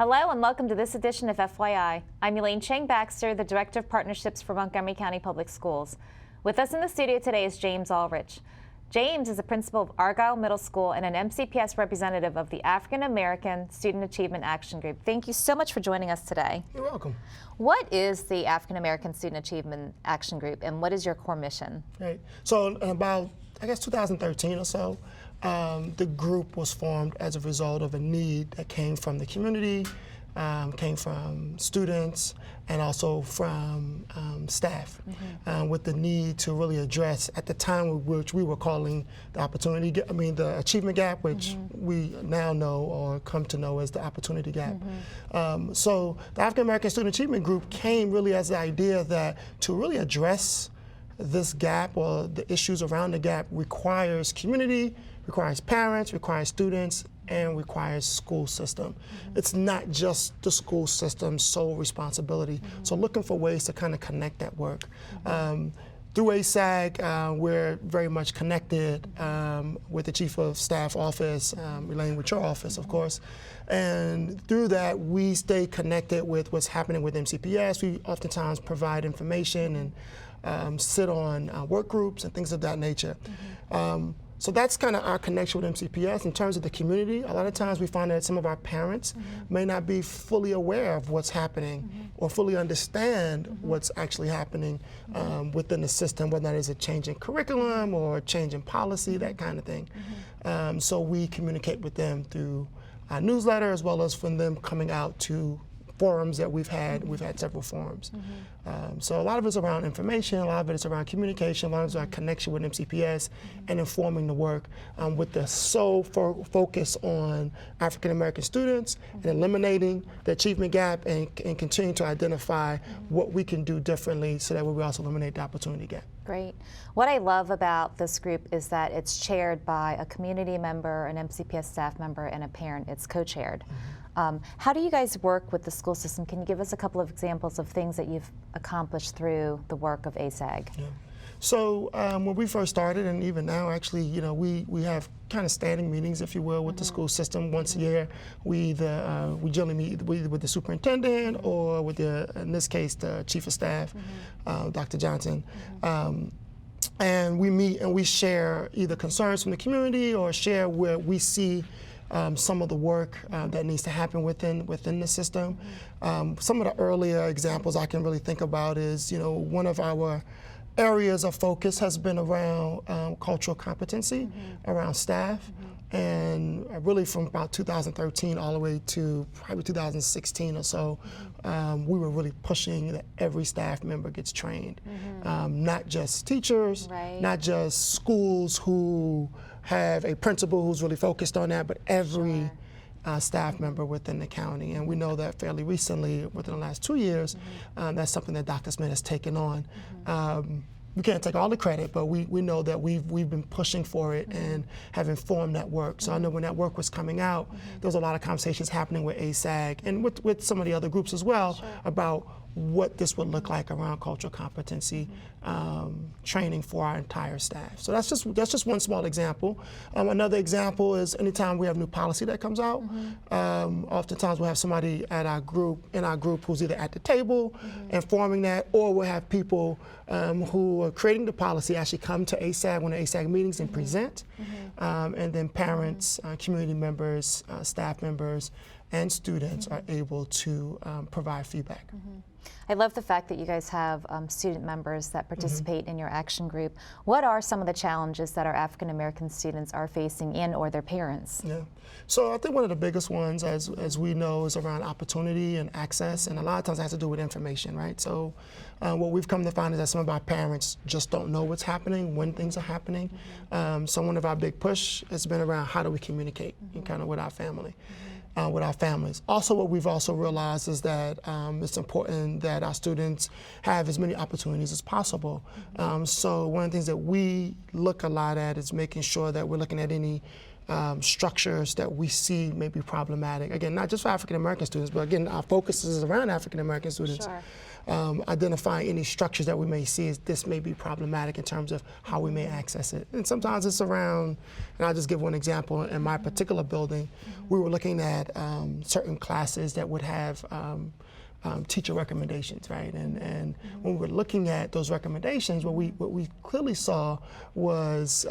Hello and welcome to this edition of FYI. I'm Elaine Chang-Baxter, the Director of Partnerships for Montgomery County Public Schools. With us in the studio today is James Allrich. James is a principal of Argyle Middle School and an MCPS representative of the African American Student Achievement Action Group. Thank you so much for joining us today. You're welcome. What is the African American Student Achievement Action Group and what is your core mission? Right. So in about, I guess, 2013 or so, the group was formed as a result of a need that came from the community, came from students, and also from staff, with the need to really address, at the time which we were calling the achievement gap, which we now know or come to know as the opportunity gap. So the African American Student Achievement Group came really as the idea that to really address this gap or the issues around the gap requires community, requires parents, requires students, and requires school system. It's not just the school system's sole responsibility. So looking for ways to kind of connect that work. Through AASAAG, we're very much connected with the Chief of Staff office, Elaine with your office, of course. And through that, we stay connected with what's happening with MCPS. We oftentimes provide information and sit on work groups and things of that nature. So that's kind of our connection with MCPS. In terms of the community, a lot of times we find that some of our parents may not be fully aware of what's happening or fully understand what's actually happening within the system, whether that is a change in curriculum or a change in policy, that kind of thing. So we communicate with them through our newsletter as well as from them coming out to forums that we've had. We've had several forums. So a lot of it's around information, a lot of it is around communication, a lot of it's around connection with MCPS and informing the work with the sole focus on African American students and eliminating the achievement gap and continuing to identify what we can do differently so that we also eliminate the opportunity gap. Great. What I love about this group is that it's chaired by a community member, an MCPS staff member, and a parent. It's co-chaired. How do you guys work with the school system? Can you give us a couple of examples of things that you've accomplished through the work of AASAAG? Yeah. So when we first started, and even now, actually, you know, we have kind of standing meetings, if you will, with the school system once a year. We generally meet with the superintendent or with in this case, the chief of staff, Dr. Johnson. And we meet and we share either concerns from the community or share where we see some of the work that needs to happen within the system. Some of the earlier examples I can really think about is, you know, one of our areas of focus has been around cultural competency, around staff, and really from about 2013 all the way to probably 2016 or so, we were really pushing that every staff member gets trained, not just teachers, not just schools who have a principal who's really focused on that, but every staff member within the county. And we know that fairly recently, within the last 2 years, that's something that Dr. Smith has taken on. We can't take all the credit, but we know that we've been pushing for it and have informed that work. So I know when that work was coming out, there was a lot of conversations happening with AASAAG and with some of the other groups as well about what this would look like around cultural competency training for our entire staff. So that's just one small example. Another example is anytime we have new policy that comes out, oftentimes we'll have somebody in our group who's either at the table informing that, or we'll have people who are creating the policy actually come to AASAAG, one of the AASAAG meetings, and present. And then parents, community members, staff members, and students are able to provide feedback. I love the fact that you guys have student members that participate in your action group. What are some of the challenges that our African American students are facing or their parents? Yeah, so I think one of the biggest ones, as we know, is around opportunity and access, and a lot of times it has to do with information, right? So what we've come to find is that some of our parents just don't know what's happening, when things are happening. So one of our big push has been around how do we communicate kind of with our family. With our families. Also, what we've also realized is that it's important that our students have as many opportunities as possible. So one of the things that we look a lot at is making sure that we're looking at any structures that we see may be problematic. Again, not just for African American students, but again, our focus is around African American students. Sure. Identifying any structures that we may see as this may be problematic in terms of how we may access it. And sometimes it's around, and I'll just give one example. In my particular building, we were looking at certain classes that would have teacher recommendations, right? And when we were looking at those recommendations, what we clearly saw was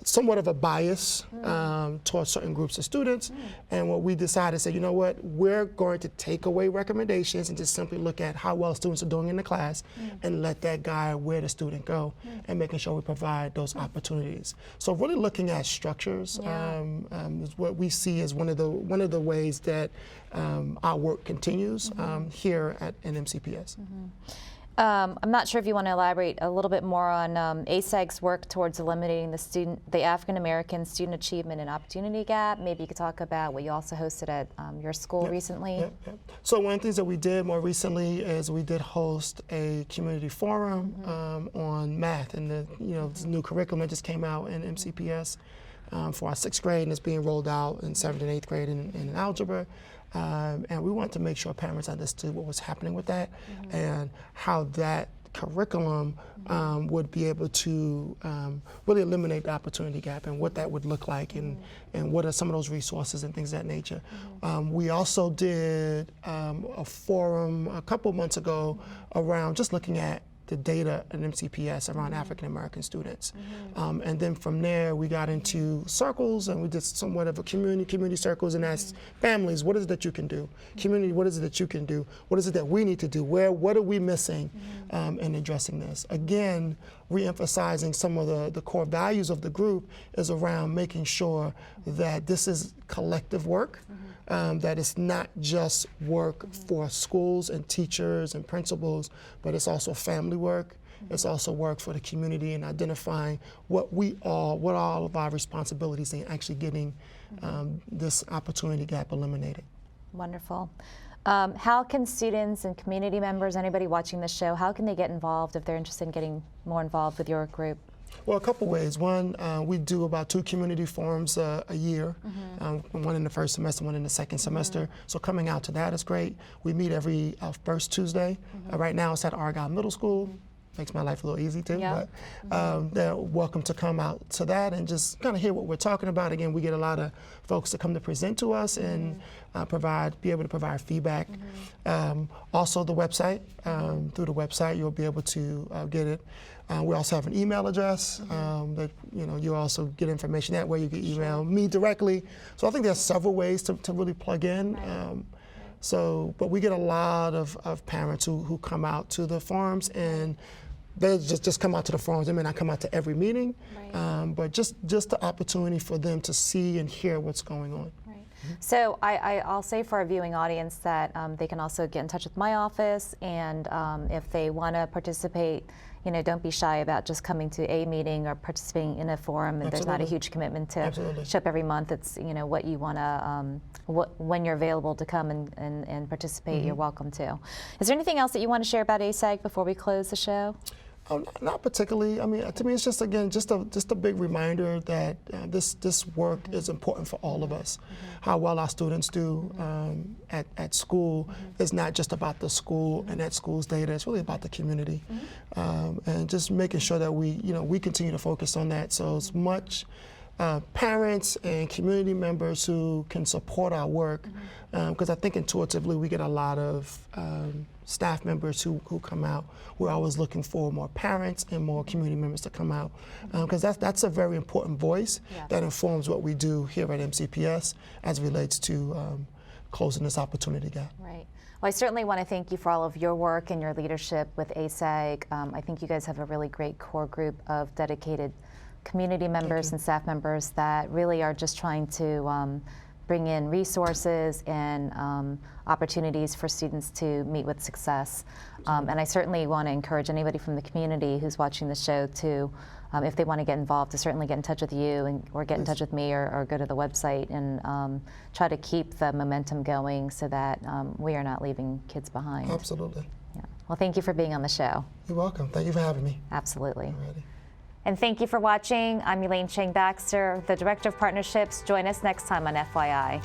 somewhat of a bias towards certain groups of students. And what we decided, said, you know what, we're going to take away recommendations and just simply look at how well students are doing in the class and let that guide where the student go and making sure we provide those opportunities. So really looking at structures is what we see as one of the ways that our work continues here at MCPS. I'm not sure if you want to elaborate a little bit more on AASAAG's work towards eliminating the African American student achievement and opportunity gap. Maybe you could talk about what you also hosted at your school recently. So one of the things that we did more recently is we did host a community forum on math, and this new curriculum that just came out in MCPS for our 6th grade, and it's being rolled out in 7th and 8th grade in algebra. And we want to make sure parents understood what was happening with that and how that curriculum would be able to really eliminate the opportunity gap and what that would look like and what are some of those resources and things of that nature. We also did a forum a couple months ago around just looking at the data at MCPS around African American students. And then from there we got into circles, and we did somewhat of a community circles, and asked families, what is it that you can do? Community, what is it that you can do? What is it that we need to do? What are we missing in addressing this? Again, re-emphasizing some of the core values of the group is around making sure that this is collective work, that it's not just work for schools and teachers and principals, but it's also family work. It's also work for the community and identifying what all of our responsibilities in actually getting this opportunity gap eliminated. Wonderful. How can students and community members, anybody watching this show, how can they get involved if they're interested in getting more involved with your group? Well, a couple ways. One, we do about 2 community forums a year, one in the first semester, one in the second semester. So coming out to that is great. We meet every first Tuesday. Right now it's at Argyle Middle School. Makes my life a little easy too, but they're welcome to come out to that and just kind of hear what we're talking about. Again, we get a lot of folks to come to present to us and be able to provide feedback. Also the website, through the website you'll be able to get it. We also have an email address that you also get information that way. You can email me directly. So I think there's several ways to really plug in. But we get a lot of parents who come out to the forums, and they just come out to the forums. They may not come out to every meeting, but just the opportunity for them to see and hear what's going on. So I'll say for our viewing audience that they can also get in touch with my office, and if they want to participate, don't be shy about just coming to a meeting or participating in a forum. And there's not a huge commitment to show up every month. It's what you want to, when you're available to come and participate, you're welcome to. Is there anything else that you want to share about AASAAG before we close the show? Not particularly. I mean, to me, it's just a big reminder that this work is important for all of us. How well our students do at school is not just about the school and that school's data. It's really about the community, and just making sure that we continue to focus on that. So as much parents and community members who can support our work, because I think intuitively we get a lot of staff members who come out. We're always looking for more parents and more community members to come out, because that's a very important voice that informs what we do here at MCPS as it relates to closing this opportunity gap. Right. Well, I certainly want to thank you for all of your work and your leadership with AASAAG. I think you guys have a really great core group of dedicated community members and staff members that really are just trying to bring in resources and opportunities for students to meet with success. And I certainly want to encourage anybody from the community who's watching the show to, if they want to get involved, to certainly get in touch with you or get in touch with me or go to the website and try to keep the momentum going so that we are not leaving kids behind. Absolutely. Yeah. Well, thank you for being on the show. You're welcome. Thank you for having me. Absolutely. Alrighty. And thank you for watching. I'm Elaine Chang-Baxter, the Director of Partnerships. Join us next time on FYI.